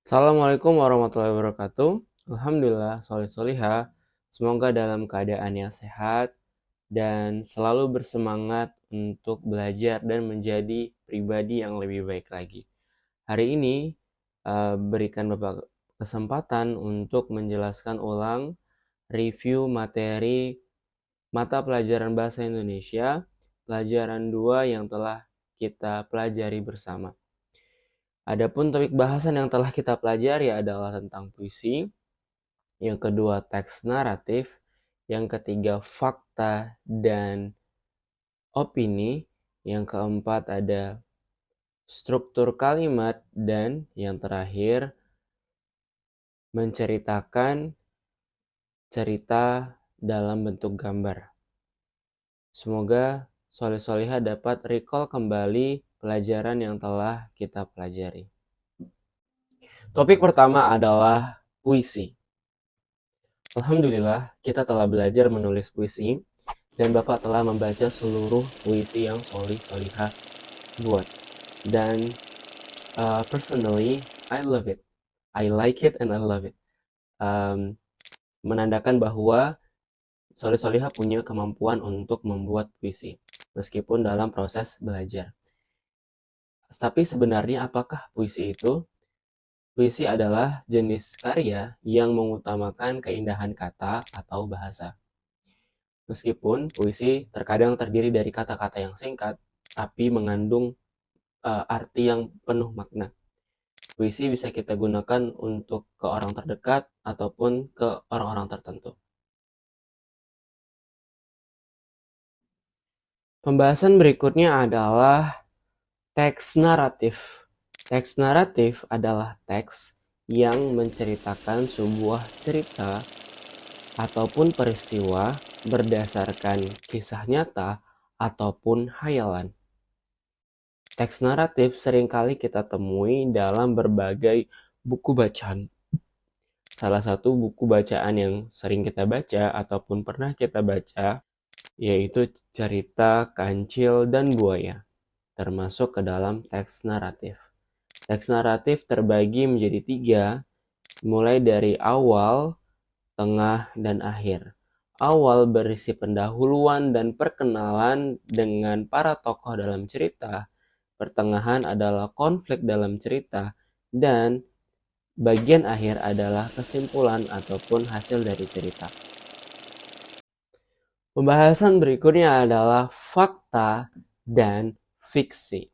Assalamualaikum warahmatullahi wabarakatuh. Alhamdulillah, solih-solihah. Semoga dalam keadaan yang sehat dan selalu bersemangat untuk belajar dan menjadi pribadi yang lebih baik lagi. Hari ini berikan Bapak kesempatan untuk menjelaskan ulang review materi mata pelajaran Bahasa Indonesia, pelajaran 2 yang telah kita pelajari bersama. Adapun topik bahasan yang telah kita pelajari adalah tentang puisi, yang kedua teks naratif, yang ketiga fakta dan opini, yang keempat ada struktur kalimat, dan yang terakhir menceritakan cerita dalam bentuk gambar. Semoga soleh-solehah dapat recall kembali pelajaran yang telah kita pelajari. Topik pertama adalah puisi. Alhamdulillah, kita telah belajar menulis puisi dan Bapak telah membaca seluruh puisi yang solihah buat. Dan personally, I love it. I like it and I love it. Menandakan bahwa solihah punya kemampuan untuk membuat puisi, meskipun dalam proses belajar. Tapi sebenarnya apakah puisi itu? Puisi adalah jenis karya yang mengutamakan keindahan kata atau bahasa. Meskipun puisi terkadang terdiri dari kata-kata yang singkat, tapi mengandung arti yang penuh makna. Puisi bisa kita gunakan untuk ke orang terdekat ataupun ke orang-orang tertentu. Pembahasan berikutnya adalah teks naratif. Teks naratif adalah teks yang menceritakan sebuah cerita ataupun peristiwa berdasarkan kisah nyata ataupun hayalan. Teks naratif seringkali kita temui dalam berbagai buku bacaan. Salah satu buku bacaan yang sering kita baca ataupun pernah kita baca yaitu cerita Kancil dan Buaya, termasuk ke dalam teks naratif. Teks naratif terbagi menjadi 3, mulai dari awal, tengah, dan akhir. Awal berisi pendahuluan dan perkenalan dengan para tokoh dalam cerita. Pertengahan adalah konflik dalam cerita, dan bagian akhir adalah kesimpulan ataupun hasil dari cerita. Pembahasan berikutnya adalah fakta dan fiksi.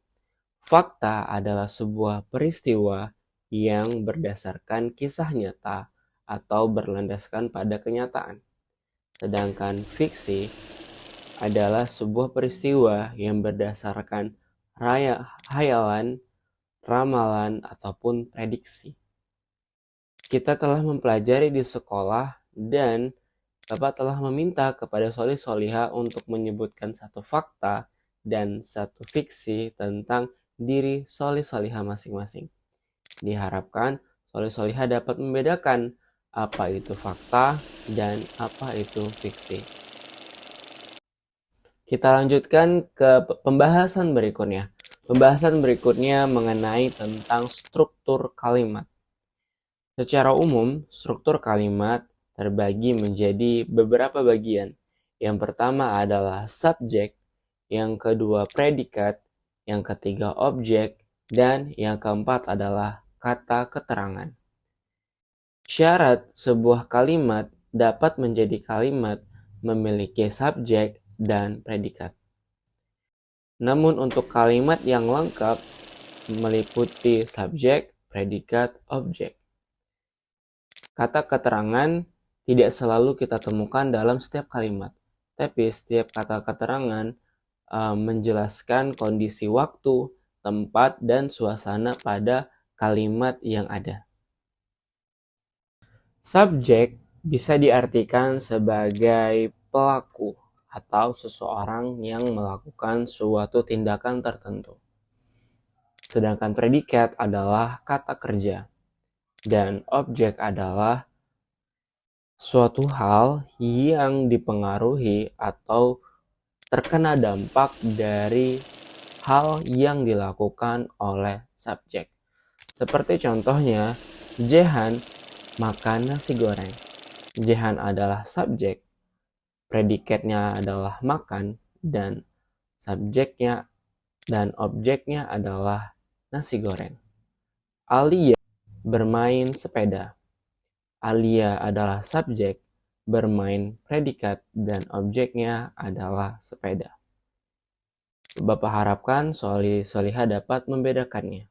Fakta adalah sebuah peristiwa yang berdasarkan kisah nyata atau berlandaskan pada kenyataan. Sedangkan fiksi adalah sebuah peristiwa yang berdasarkan hayalan, ramalan, ataupun prediksi. Kita telah mempelajari di sekolah dan Bapak telah meminta kepada solih-solihah untuk menyebutkan satu fakta dan satu fiksi tentang diri solih-solihah masing-masing. Diharapkan solih-solihah dapat membedakan apa itu fakta dan apa itu fiksi. Kita lanjutkan ke pembahasan berikutnya. Pembahasan berikutnya mengenai tentang struktur kalimat. Secara umum, struktur kalimat terbagi menjadi beberapa bagian. Yang pertama adalah subjek, yang kedua predikat, yang ketiga objek, dan yang keempat adalah kata keterangan. Syarat sebuah kalimat dapat menjadi kalimat memiliki subjek dan predikat. Namun untuk kalimat yang lengkap meliputi subjek, predikat, objek. Kata keterangan tidak selalu kita temukan dalam setiap kalimat, tapi setiap kata keterangan menjelaskan kondisi waktu, tempat, dan suasana pada kalimat yang ada. Subjek bisa diartikan sebagai pelaku atau seseorang yang melakukan suatu tindakan tertentu. Sedangkan predikat adalah kata kerja dan objek adalah suatu hal yang dipengaruhi atau terkena dampak dari hal yang dilakukan oleh subjek. Seperti contohnya, Jehan makan nasi goreng. Jehan adalah subjek, predikatnya adalah makan, dan subjeknya dan objeknya adalah nasi goreng. Alia bermain sepeda. Alia adalah subjek, bermain predikat, dan objeknya adalah sepeda. Bapak harapkan Solihah dapat membedakannya.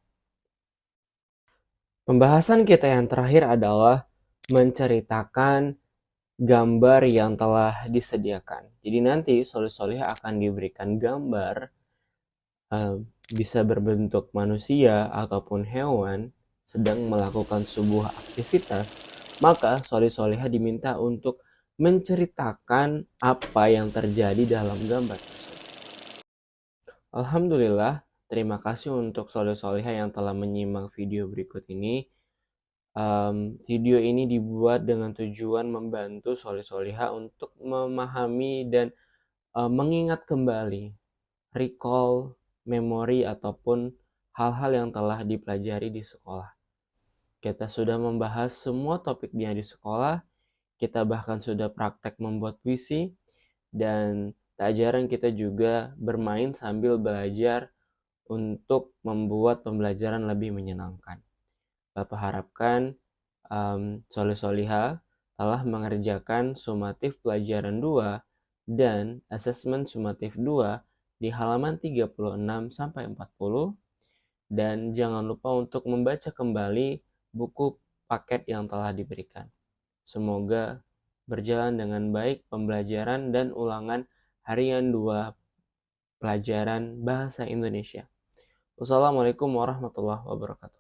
Pembahasan kita yang terakhir adalah menceritakan gambar yang telah disediakan. Jadi nanti Solihah akan diberikan gambar bisa berbentuk manusia ataupun hewan sedang melakukan sebuah aktivitas, maka Solihah diminta untuk menceritakan apa yang terjadi dalam gambar tersebut. Alhamdulillah, terima kasih untuk Solihah yang telah menyimak video berikut ini. Video ini dibuat dengan tujuan membantu Solihah untuk memahami dan mengingat kembali, recall, memori, ataupun hal-hal yang telah dipelajari di sekolah. Kita sudah membahas semua topiknya di sekolah, kita bahkan sudah praktek membuat puisi, dan tak jarang kita juga bermain sambil belajar untuk membuat pembelajaran lebih menyenangkan. Bapak harapkan Solihah telah mengerjakan sumatif pelajaran 2 dan asesmen sumatif 2 di halaman 36-40, dan jangan lupa untuk membaca kembali buku paket yang telah diberikan. Semoga berjalan dengan baik pembelajaran dan ulangan harian 2 pelajaran Bahasa Indonesia. Wassalamualaikum warahmatullahi wabarakatuh.